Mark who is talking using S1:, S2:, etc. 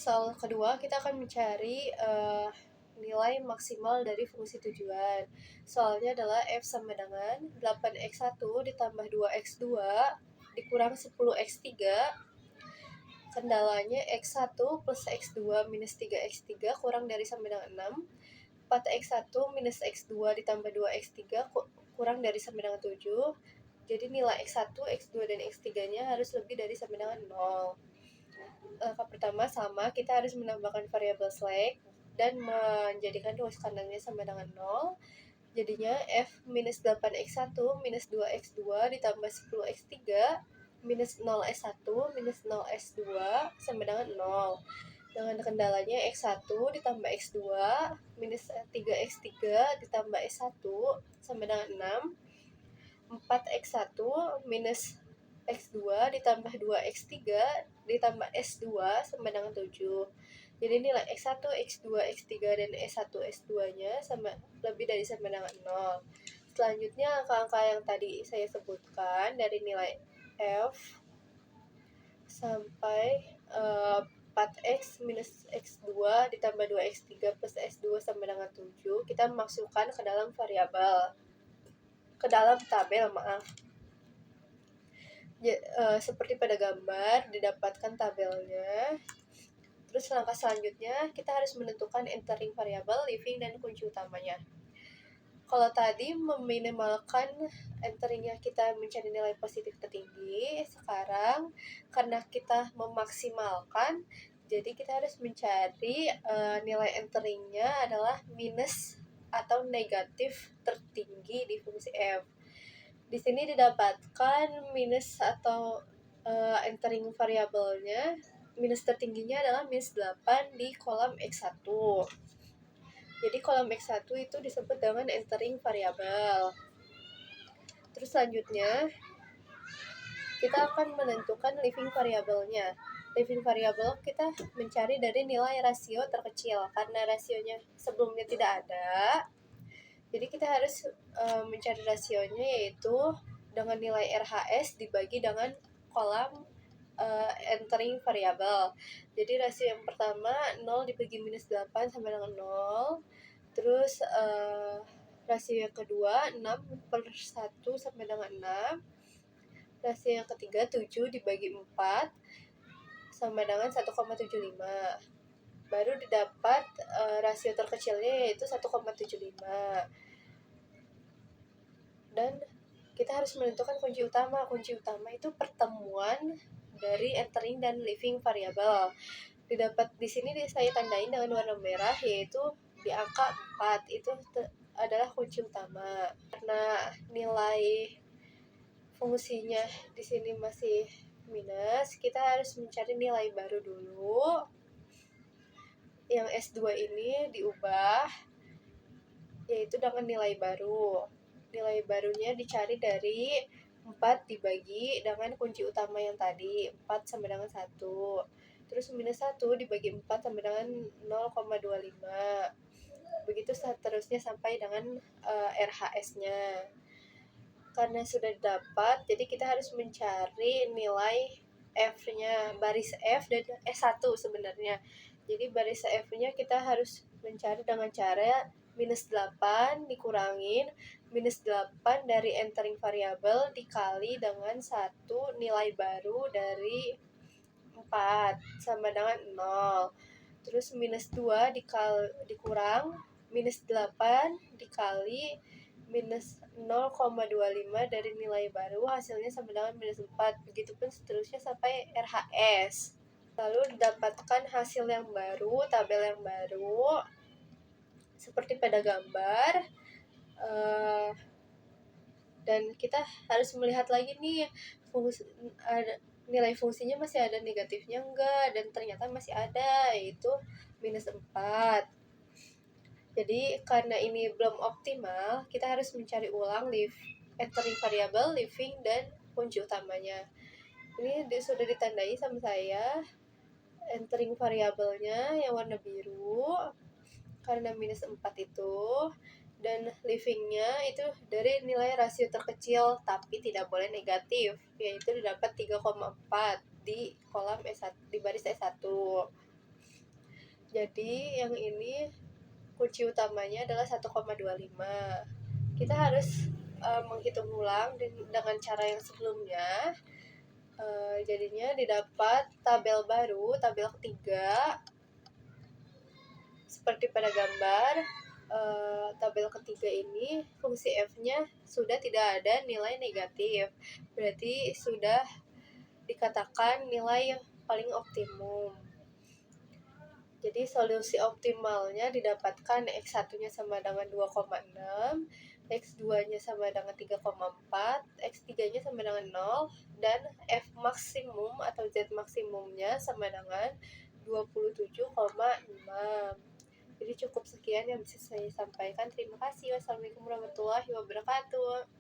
S1: Soal kedua, kita akan mencari nilai maksimal dari fungsi tujuan. Soalnya adalah f sama dengan 8x1 ditambah 2x2 dikurang 10x3. Kendalanya x1 plus x2 minus 3x3 kurang dari sama dengan 6. 4x1 minus x2 ditambah 2x3 kurang dari sama dengan 7. Jadi nilai x1, x2, dan x3-nya harus lebih dari sama dengan 0. Langkah pertama sama, kita harus menambahkan variabel slack dan menjadikan ruas kandangnya sama dengan 0. Jadinya f minus 8x1 minus 2x2 ditambah 10x3 minus 0s1 minus 0s2 sama dengan 0. Dengan kendalanya x1 ditambah x2 minus 3x3 ditambah s1 sama dengan 6. 4x1 minus x2 ditambah 2x3 ditambah s2 sama dengan 7. Jadi nilai x1, x2, x3, dan s1, s2-nya sama lebih dari sama dengan 0. Selanjutnya angka-angka yang tadi saya sebutkan dari nilai f sampai 4x minus x2 ditambah 2x3 plus s2 sama dengan 7 kita masukkan ke dalam tabel. Seperti pada gambar didapatkan tabelnya. Terus langkah selanjutnya kita harus menentukan entering variabel, leaving, dan kunci utamanya. Kalau tadi meminimalkan enteringnya kita mencari nilai positif tertinggi, sekarang karena kita memaksimalkan, jadi kita harus mencari nilai enteringnya adalah minus atau negatif tertinggi di fungsi f. Di sini didapatkan minus atau entering variabelnya, minus tertingginya adalah minus 8 di kolom x1. Jadi kolom x1 itu disebut dengan entering variabel. Terus selanjutnya kita akan menentukan leaving variabelnya. Leaving variabel kita mencari dari nilai rasio terkecil. Karena rasionya sebelumnya tidak ada, jadi kita harus mencari rasionya, yaitu dengan nilai RHS dibagi dengan kolom entering variabel. Jadi rasio yang pertama 0 dibagi minus 8 sama dengan 0. Terus rasio yang kedua 6 per 1 sama dengan 6. Rasio yang ketiga 7 dibagi 4 sama dengan 1,75. Baru didapat rasio terkecilnya yaitu 1,75. Dan kita harus menentukan kunci utama. Kunci utama itu pertemuan dari entering dan leaving variabel. Didapat di sini saya tandain dengan warna merah, yaitu di angka 4 itu adalah kunci utama. Karena nilai fungsinya di sini masih minus, kita harus mencari nilai baru dulu. Yang S2 ini diubah, yaitu dengan nilai baru. Nilai barunya dicari dari 4 dibagi dengan kunci utama yang tadi, 4 sama dengan 1. Terus minus 1 dibagi 4 sama dengan 0,25. Begitu seterusnya sampai dengan RHS-nya. Karena sudah dapat, jadi kita harus mencari nilai F-nya, baris F dan S1 sebenarnya. Jadi baris F-nya kita harus mencari dengan cara minus 8 dikurangin minus 8 dari entering variabel dikali dengan 1 nilai baru dari 4 sama dengan 0. Terus minus 2 dikurang minus 8 dikali minus 0,25 dari nilai baru, hasilnya sama dengan minus 4. Begitupun seterusnya sampai RHS. Lalu didapatkan hasil yang baru, tabel yang baru seperti pada gambar. Dan kita harus melihat lagi nih nilai fungsinya masih ada negatifnya enggak, dan ternyata masih ada, yaitu minus 4. Jadi karena ini belum optimal, kita harus mencari ulang entering variabel, leaving, dan kunci utamanya. Ini sudah ditandai sama saya entering variabelnya yang warna biru karena minus 4 itu, dan leavingnya itu dari nilai rasio terkecil tapi tidak boleh negatif, yaitu didapat 3,4 di kolom S1, di baris S1. Jadi yang ini kunci utamanya adalah 1,25. Kita harus menghitung ulang dengan cara yang sebelumnya. Jadinya didapat tabel baru, tabel ketiga seperti pada gambar. Tabel ketiga ini fungsi f-nya sudah tidak ada nilai negatif, berarti sudah dikatakan nilai paling optimum. Jadi solusi optimalnya didapatkan X1-nya sama dengan 2,6, X2-nya sama dengan 3,4, X3-nya sama dengan 0, dan F maksimum atau Z maksimumnya sama dengan 27,6. Jadi cukup sekian yang bisa saya sampaikan. Terima kasih. Wassalamualaikum warahmatullahi wabarakatuh.